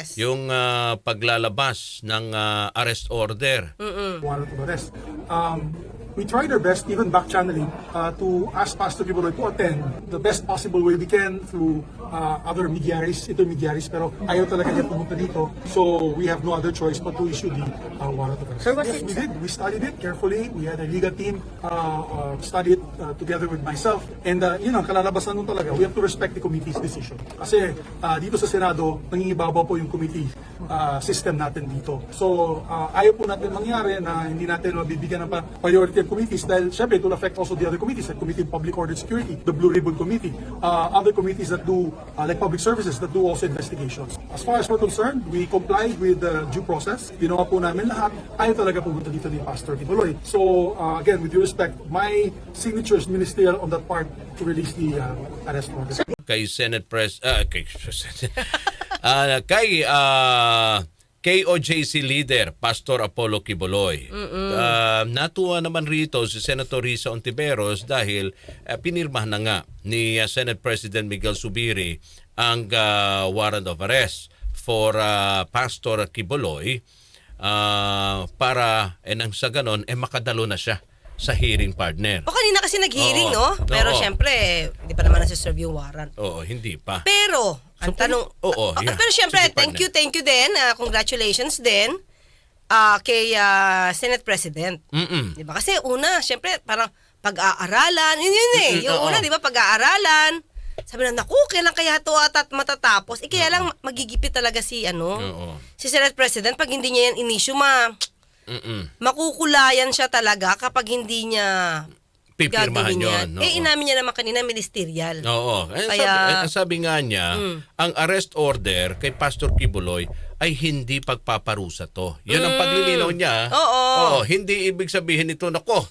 Yes. yung paglalabas ng arrest order. Warrant of arrest. We tried our best, even back channeling, to ask Pastor Kibuloy to attend the best possible way we can through other intermediaries, pero ayaw talaga niya pumunta dito. So we have no other choice but to issue the warrant of arrest. Yes, we did. We studied it carefully. We had a legal team study it together with myself. And yun ang kalalabasan nun talaga. We have to respect the committee's decision. Kasi dito sa Senado, nangingibabaw po yung committee system natin dito. So ayaw po natin mangyari na hindi natin mabibigyan ng priority of committees dahil syempre it will affect also the other committees like Committee on Public Order and Security, the Blue Ribbon Committee, other committees that do like public services that do also investigations. As far as we're concerned, we complied with the due process. Ginawa po namin lahat. Ayaw talaga pumunta dito ni Pastor Kibuloy. So again, with due respect, my signature is ministerial on that part to release the arrest order. Kay Senate kay KOJC leader Pastor Apollo Kibuloy. Natuwa naman rito si Senator Risa Ontiveros dahil pinirmahan na nga ni Senate President Miguel Zubiri ang warrant of arrest for Pastor Kibuloy para nang sa ganon makadalo na siya sa hearing, partner. O kanina kasi nag-hearing, no? Oo. Pero Oo. syempre, hindi pa naman nasa-serve yung warrant. Oo, hindi pa. Pero, ang tanong... yeah. Pero syempre, Sige, partner. thank you din. Congratulations din kay Senate President. Di ba? Kasi una, syempre, parang pag-aaralan. Yun eh. Yung Oo. una, di ba, pag-aaralan. Sabi na, naku, kailan kaya ito at matatapos? Kaya lang magigipit talaga si Senate President pag hindi niya yan in-issue, makukulayan siya talaga kapag hindi niya Pipirmahan gagawin yan. yun. Inamin niya naman kanina, ministerial. Oo. Kaya- Sabi nga niya, ang arrest order kay Pastor Kibuloy ay hindi pagpaparusa to. Yan ang paglilinaw niya. Oo. Hindi ibig sabihin nito, nako,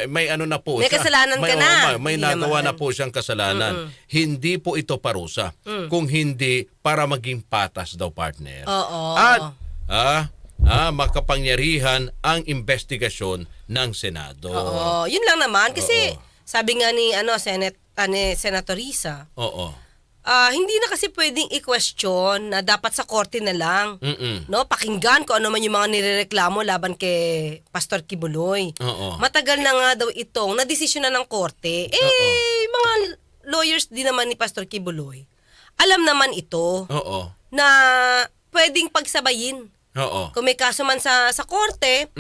may ano na po May siya. kasalanan ka na. May Hindi nagawa naman. na po siyang kasalanan. Hindi po ito parusa. Kung hindi, para maging patas daw, partner. Oo. At makapangyarihan ang investigasyon ng Senado. Oo, yun lang naman kasi Oo. sabi nga ni Senator Risa, Oo. hindi na kasi pwedeng i-question na dapat sa korte na lang. No, pakinggan ko ano man yung mga nirereklamo laban kay Pastor Kibuloy. Oo. Matagal na nga daw itong nadesisyon na ng korte. Mga lawyers din naman ni Pastor Kibuloy. Alam naman ito Oo. na pwedeng pagsabayin. Oo. Kung may kaso man sa korte,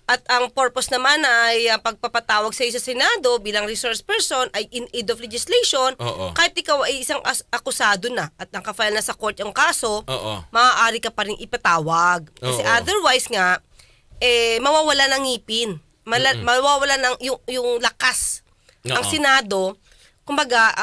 at ang purpose naman ay pagpapatawag sa iyo sa Senado bilang resource person ay in aid of legislation, Oo. kahit ikaw ay isang akusado na at nakafile na sa court yung kaso, Oo. maaari ka pa rin ipatawag. Kasi Oo. otherwise nga, mawawala ng ngipin. Mawawala ng yung lakas Oo. ang Senado. Kumbaga,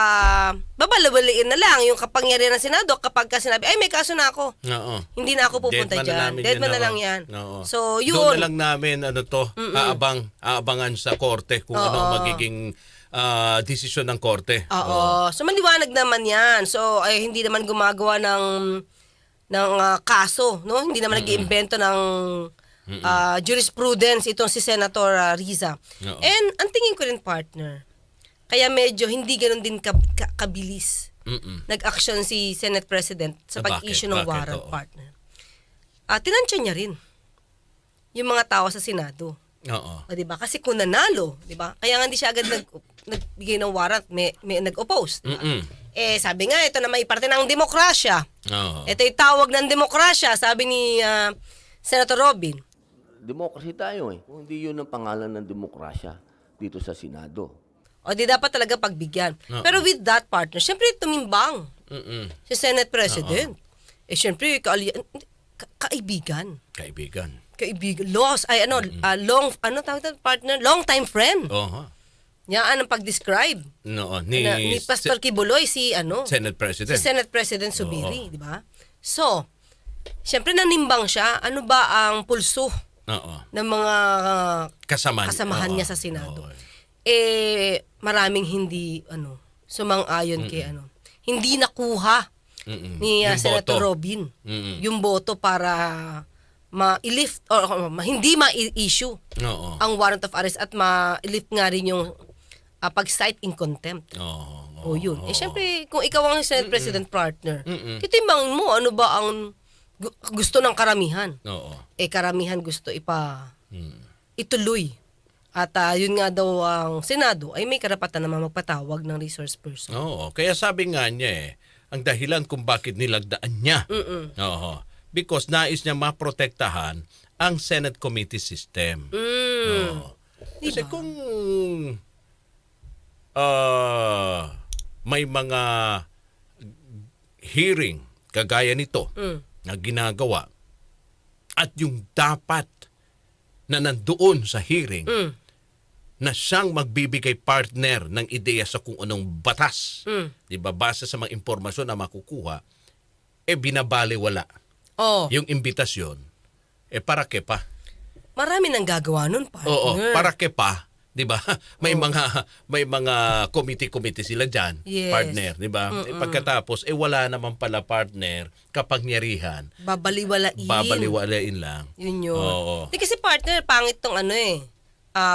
babalawaliin na lang yung kapangyarihan ng Senado kapag ka sinabi, ay may kaso na ako. Oo. Hindi na ako pupunta dyan. Deadman na lang yan. Oo. So, yun. Doon na lang namin aabangan sa korte kung ano ang magiging desisyon ng korte. Oo. So, maliwanag naman yan. So, ay hindi naman gumagawa ng kaso. No? Hindi naman nag-iimbento ng jurisprudence itong si Senator Riza. Oo. And ang tingin ko rin, partner, kaya medyo hindi ganun din kabilis nag-action si Senate President sa pag-issue ng Bakit? warrant, Oo. partner. Tinansya niya rin yung mga tao sa Senado. Oo. O, diba? Kasi kung nanalo, diba? Kaya nga hindi siya agad nagbigay ng warrant, may nag-oppose. Diba? Sabi nga, ito na may parte ng demokrasya. Oo. Ito yung tawag ng demokrasya, sabi ni Senator Robin. Democracy tayo eh. Kung hindi yun ang pangalan ng demokrasya dito sa Senado. O di dapat talaga pagbigyan. Oo. Pero with that, partner, syempre tumimbang si Senate President. Syempre, kaibigan. Kaibigan. Partner, long time friend. Oo. Yan ang pag-describe. No, Ni Pastor Kibuloy, si Senate President. Senate President Zubiri, di ba? So, syempre nanimbang siya. Ano ba ang pulso Oo. ng mga kasamahan Oo. niya sa Senado? Oo. Maraming hindi sumang-ayon kay hindi nakuha ni Yung Senator boto. Robin yung boto para ma-lift or hindi ma-issue Oo. ang warrant of arrest at ma-lift nga rin yung pag-cite in contempt. Oo. O yun. Syempre, kung ikaw ang Senate President partner, titimbangin mo ano ba ang gusto ng karamihan. Oo. Karamihan gusto ituloy. At yun nga daw ang Senado ay may karapatan naman magpatawag ng resource person. Oo. Kaya sabi nga niya ang dahilan kung bakit nilagdaan niya. Oo. Because nais niya maprotektahan ang Senate committee system. Oo. Kasi kung may mga hearing kagaya nito na ginagawa at yung dapat na nandoon sa hearing na siyang magbibigay partner ng ideya sa kung anong batas, di ba, base sa mga impormasyon na makukuha, binabaliwala Oh, yung imbitasyon, para ke pa? marami nang gagawa nun, partner. Oo, para ke pa? 'Di ba? May mga committee sila diyan, Yes. partner, 'di ba? Pagkatapos wala naman pala partner kapangyarihan. Babaliwalain lang. Yun yun. Oo. Di kasi partner, pangit tong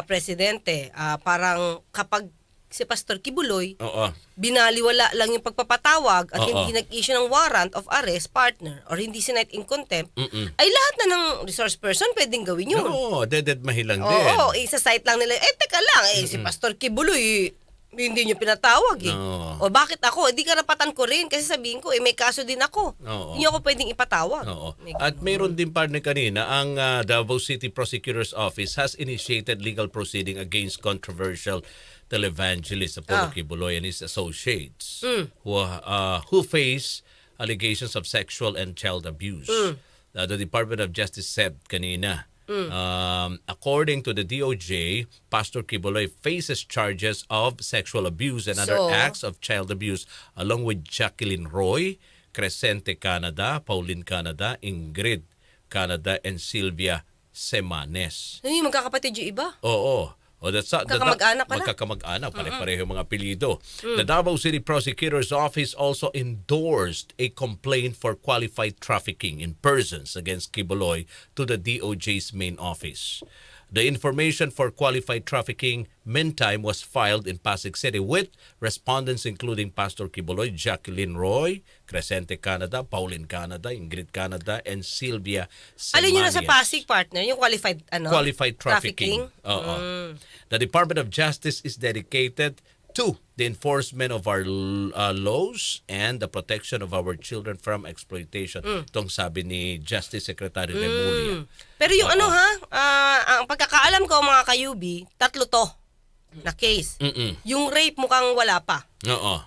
presidente. Parang kapag si Pastor Kibuloy, Oo. binaliwala lang yung pagpapatawag at Oo. hindi nag-issue ng warrant of arrest, partner, or hindi sinight in contempt, ay lahat na ng resource person pwedeng gawin yun. Oo, dededmahin lang din. Oo, isa-site lang nila, teka lang, si Pastor Kibuloy, hindi niyo pinatawag Oo. O bakit ako? Di karapatan ko rin kasi sabihin ko, may kaso din ako. Oo. Hindi ako pwedeng ipatawag. Oo. At mayroon din partner kanina, ang Davao City Prosecutor's Office has initiated legal proceeding against controversial televangelist Apollo Kibuloy and his associates who face allegations of sexual and child abuse. The Department of Justice said kanina, according to the DOJ, Pastor Kibuloy faces charges of sexual abuse and other So, acts of child abuse along with Jacqueline Roy, Crescente Canada, Pauline Canada, Ingrid Canada, and Sylvia Semanes. Ano yung magkakapatid yung iba? Oo. Magkakamag-anak pala? Magkakamag-anak, pare-pareho mga apelyido. The Davao City Prosecutor's Office also endorsed a complaint for qualified trafficking in persons against Kibuloy to the DOJ's main office. The information for qualified trafficking meantime was filed in Pasig City with respondents including Pastor Kibuloy, Jacqueline Roy, Crescente Canada, Pauline Canada, Ingrid Canada, and Sylvia Semanes. Alin yun na sa Pasig, partner? Yung qualified, Qualified trafficking. Oo. The Department of Justice is dedicated to the enforcement of our laws and the protection of our children from exploitation. Itong sabi ni Justice Secretary Remulla. Pero yung ang pagkakaalam ko mga kayubi, 3 to na case. Yung rape mukhang wala pa. Oo.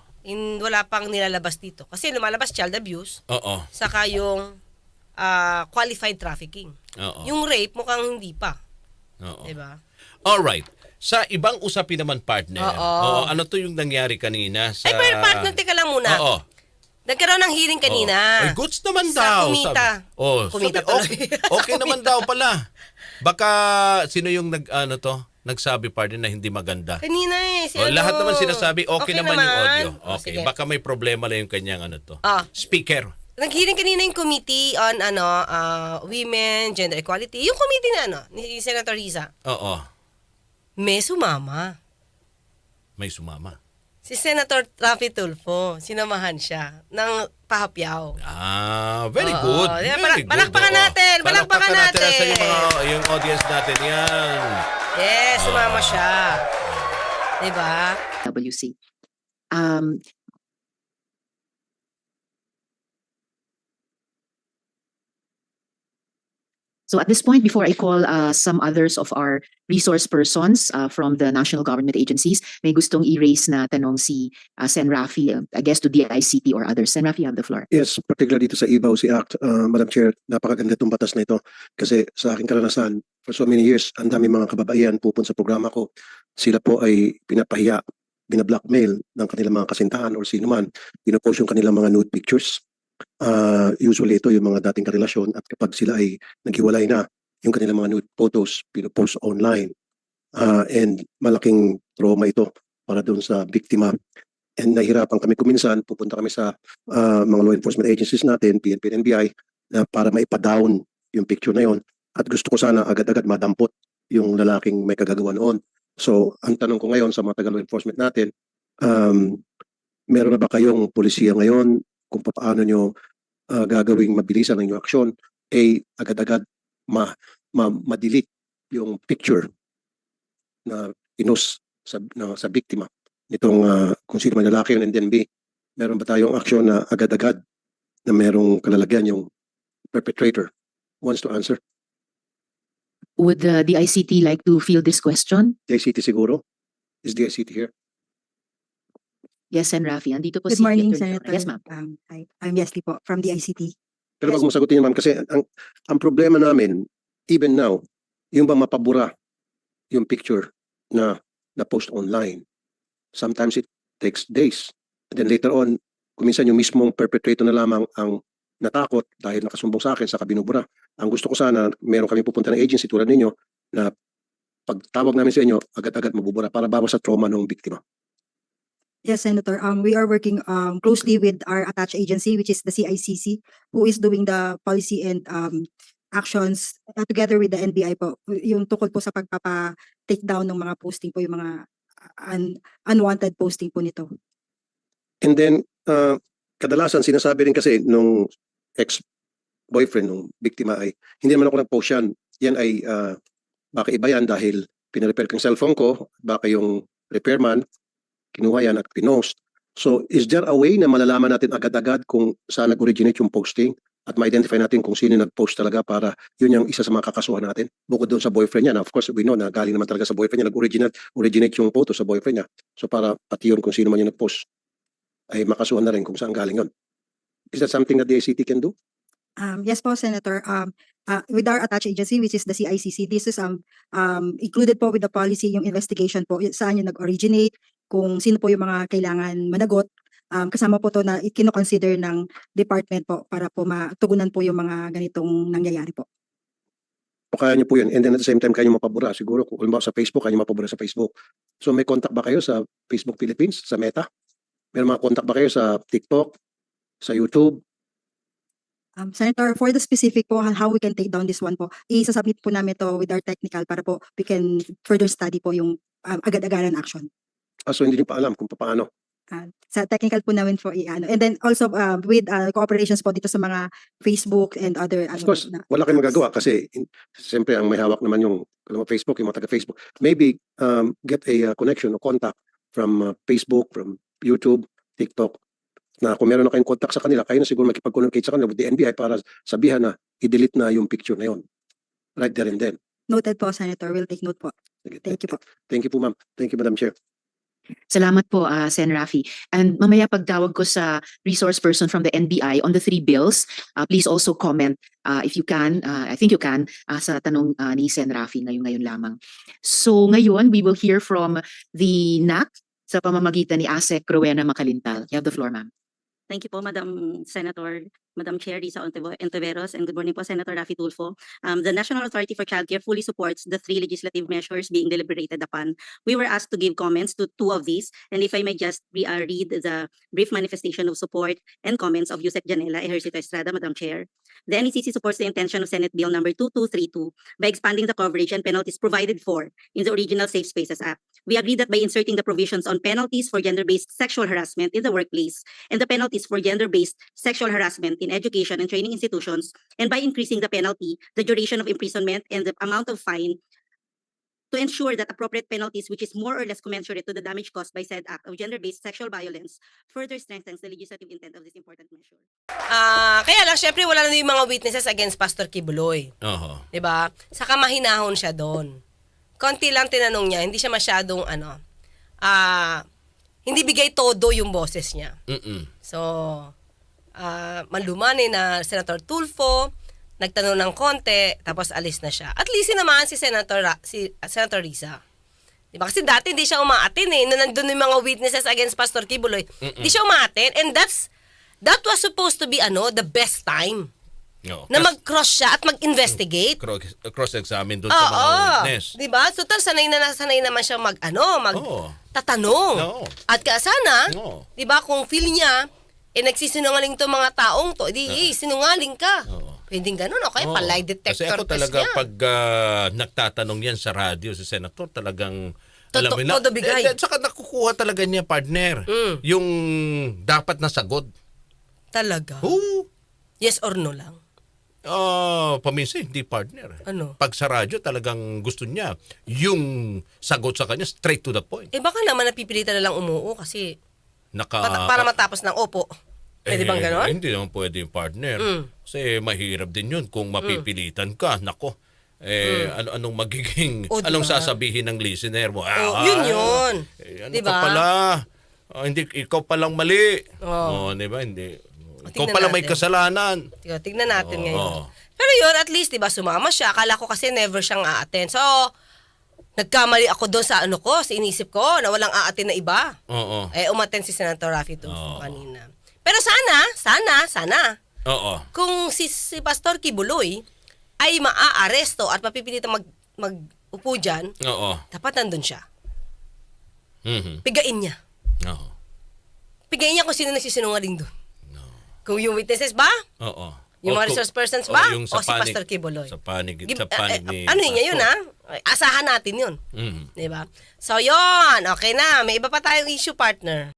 Wala pang nilalabas dito. Kasi lumalabas child abuse, Oo. saka yung qualified trafficking. Oo. Yung rape mukhang hindi pa. Oo. Diba? Alright. Sa ibang usapin naman, partner. Oo. Ano to yung nangyari kanina sa... Pero partner, teka lang muna. Oo. Nagkaroon ng hearing kanina. Ay, goods naman Sa daw. kumita. Kumita sabi, tuloy. okay naman daw pala. Baka sino yung nagsabi, partner, na hindi maganda? Kanina si Lahat naman sinasabi, okay naman yung audio. Okay. Sige. Baka may problema lang yung kanyang speaker. Nag-hearing kanina yung committee on women, gender equality. Yung committee na ni Senator Riza. Oo. May sumama. May sumama. Si Senator Rafi Tulfo, sinamahan siya ng pahapyaw. Very good. Very good. Palakpakan natin. Palakpakan natin. Sa yung audience natin. Yan. Yes, sumama siya. Diba? WC. So at this point, before I call some others of our resource persons from the national government agencies, may gustong i-raise na tanong si Sen. Rafi, I guess to DICT or others. Sen. Rafi, you have the floor. Yes, particularly dito sa IBAW Act, Madam Chair, napakaganda itong batas na ito kasi sa aking karanasan, for so many years, ang dami mga kababaihan pupunta sa programa ko. Sila po ay pinapahiya, binablockmail ng kanilang mga kasintahan or sino man, pinopost yung kanilang mga nude pictures. Usually ito yung mga dating karelasyon at kapag sila ay naghiwalay na, yung kanilang mga nude photos pinopost online. And malaking trauma ito para doon sa biktima. And nahirapan kami kuminsan, pupunta kami sa mga law enforcement agencies natin, PNP and NBI, na para maipa-down yung picture na yon. At gusto ko sana agad-agad madampot yung lalaking may kagagawa noon. So, ang tanong ko ngayon sa mga taga-law enforcement natin, meron na ba kayong polisiya ngayon kung paano nyo gagawing mabilisan ang inyong aksyon? Agad-agad ma-delete yung picture na sa biktima nitong kung sino man lalaki yun, and then B, meron ba tayong aksyon na agad-agad na merong kalalagyan yung perpetrator? Wants to answer? Would the DICT like to field this question? DICT siguro? Is DICT here? Yes, Sen. Rafi. Andito po Good si morning, Attorney Senator. Flora. Yes, ma'am. Hi, I'm Yesli po from the ICT. Pero bago mo sagutin yun, ma'am, kasi ang problema namin, even now, yung bang mapabura yung picture na post online. Sometimes it takes days. And then later on, kuminsan yung mismong perpetrator na lamang ang natakot dahil nakasumbong sa akin sa binubura. Ang gusto ko sana, meron kami pupunta ng agency tulad ninyo na pagtawag namin sa inyo, agad-agad mabubura para bawas sa trauma ng biktima. Yes, Senator. We are working closely with our attached agency, which is the CICC, who is doing the policy and actions together with the NBI po. Yung tukol po sa pagpapa-take down ng mga posting po, yung mga unwanted posting po nito. And then, kadalasan sinasabi rin kasi nung ex-boyfriend ng biktima ay, hindi naman ako nag-post yan. Yan ay, baka iba yan dahil pinarepair ko yung cellphone ko, baka yung repairman, kinuha yan at pinost. So, is there a way na malalaman natin agad-agad kung saan nag-originate yung posting at ma-identify natin kung sino nag-post talaga para yun yung isa sa mga kakasuhan natin? Bukod doon sa boyfriend niya. Now, of course, we know na galing naman talaga sa boyfriend niya, nag-originate yung photo sa boyfriend niya. So, para pati yun kung sino man yung nag-post ay makasuhan na rin kung saan galing yun. Is that something that the ACT can do? Yes po, Senator. With our attached agency, which is the CICC, this is included po with the policy yung investigation po, saan yung nag-originate, kung sino po yung mga kailangan managot. Kasama po to na kino-consider ng department po para po matugunan po yung mga ganitong nangyayari po. O kaya niyo po yun. And then at the same time, kaya niyo mapabura. Siguro kung halimbawa sa Facebook, kaya niyo mapabura sa Facebook. So may contact ba kayo sa Facebook Philippines, sa Meta? May mga contact ba kayo sa TikTok, sa YouTube? Senator, for the specific po, how we can take down this one po, isasubmit po namin to with our technical para po we can further study po yung agad-agaran action. So hindi niyo pa alam kung paano. Sa technical po namin po i-ano. And then also with cooperations po dito sa mga Facebook and other Of course, wala kayong magagawa kasi siyempre ang may hawak naman yung Facebook, yung mga taga-Facebook. Maybe get a connection or contact from Facebook, from YouTube, TikTok, na kung meron na kayong contact sa kanila, kayo na siguro makipag-communicate sa kanila with the NBI para sabihan na i-delete na yung picture na yon. Right there and then. Noted po, Senator. We'll take note po. Thank you po. Thank you po, ma'am. Thank you, Madam Chair. Salamat po, Sen. Rafi. And mamaya pagtawag ko sa resource person from the NBI on the 3 bills, please also comment if you can, I think you can, sa tanong ni Sen. Rafi ngayon lamang. So ngayon, we will hear from the NAC sa pamamagitan ni ASEC Rowena Macalintal. You have the floor, ma'am. Thank you po, Madam Senator, Madam Chair Risa Ontiveros, and good morning po, Senator Raffy Tulfo. The National Authority for Childcare fully supports the 3 legislative measures being deliberated upon. We were asked to give comments to 2 of these, and if I may just read the brief manifestation of support and comments of Yusek Janela Ejercito Estrada, Madam Chair. The NECC supports the intention of Senate Bill number 2232 by expanding the coverage and penalties provided for in the original Safe Spaces Act. We agree that by inserting the provisions on penalties for gender-based sexual harassment in the workplace and the penalties for gender-based sexual harassment in education and training institutions, and by increasing the penalty, the duration of imprisonment, and the amount of fine to ensure that appropriate penalties, which is more or less commensurate to the damage caused by said act of gender-based sexual violence, further strengthens the legislative intent of this important measure. Kaya lang, syempre, wala na yung mga witnesses against Pastor Kibuloy. Diba? Saka mahinahon siya doon. Konti lang tinanong niya, hindi siya masyadong, hindi bigay todo yung boses niya. So, manlumani na Senator Tulfo, nagtanong ng konti, tapos alis na siya. At least naman si Senator Risa. Diba? Kasi dati hindi siya umaatin eh. Nung nandun yung mga witnesses against Pastor Kibuloy, hindi siya umaatin. And that was supposed to be the best time. No, Na mag-cross siya at mag-investigate. Cross-examine doon sa mga witness. Diba? So, sanay naman siya tatanong. No. At sana, No. diba, kung feel niya, nagsisinungaling to mga taong to, sinungaling ka. Pwedeng ganun, okay? Oo. Palay detector Kasi ako test talaga niya. pag nagtatanong yan sa radyo si Senator, talagang Alam mo na, Todo bigay. At saka nakukuha talaga niya, partner, Mm. yung dapat na sagot. Talaga? Oo. Yes or no lang? Paminsan hindi, partner. Ano? Pag sa radyo talagang gusto niya yung sagot sa kanya straight to the point. Baka naman napipilitan na lang umuo kasi Naka para matapos ng opo. Pwede bang ganon? Hindi naman pwede yung partner. Mm. Kasi mahirap din yun kung mapipilitan ka. Nako. Anong magiging O, diba? anong sasabihin ng listener mo? Yun. Ano Diba? ka pala? Hindi ikaw palang mali. Oo. Di ba? Hindi. Ikaw tingnan pala may natin. kasalanan. Tignan natin Oo. ngayon. Pero yun, at least, diba, sumama siya. Akala ko kasi never siyang a-attend. So, nagkamali ako doon sa sa inisip ko, na walang a-attend na iba. Oo. Umattend si Senator Raffy Tulfo Oo. kanina. Pero sana, Oo. kung si Pastor Kibuloy ay maa-aresto at mapipilitan mag-upo dyan, Oo. dapat nandun siya. Mhm. Pigain niya. Oo. Pigain niya kung sino nagsisinungaling doon. Kung yung witnesses ba? Oo. Yung mga resource persons ba? yung O si Pastor Kibuloy? Sa panig Give- ni ano niya yun, Pastor. Asahan natin yun. Mhm. Diba? So, yun. Okay na. May iba pa tayong issue, partner.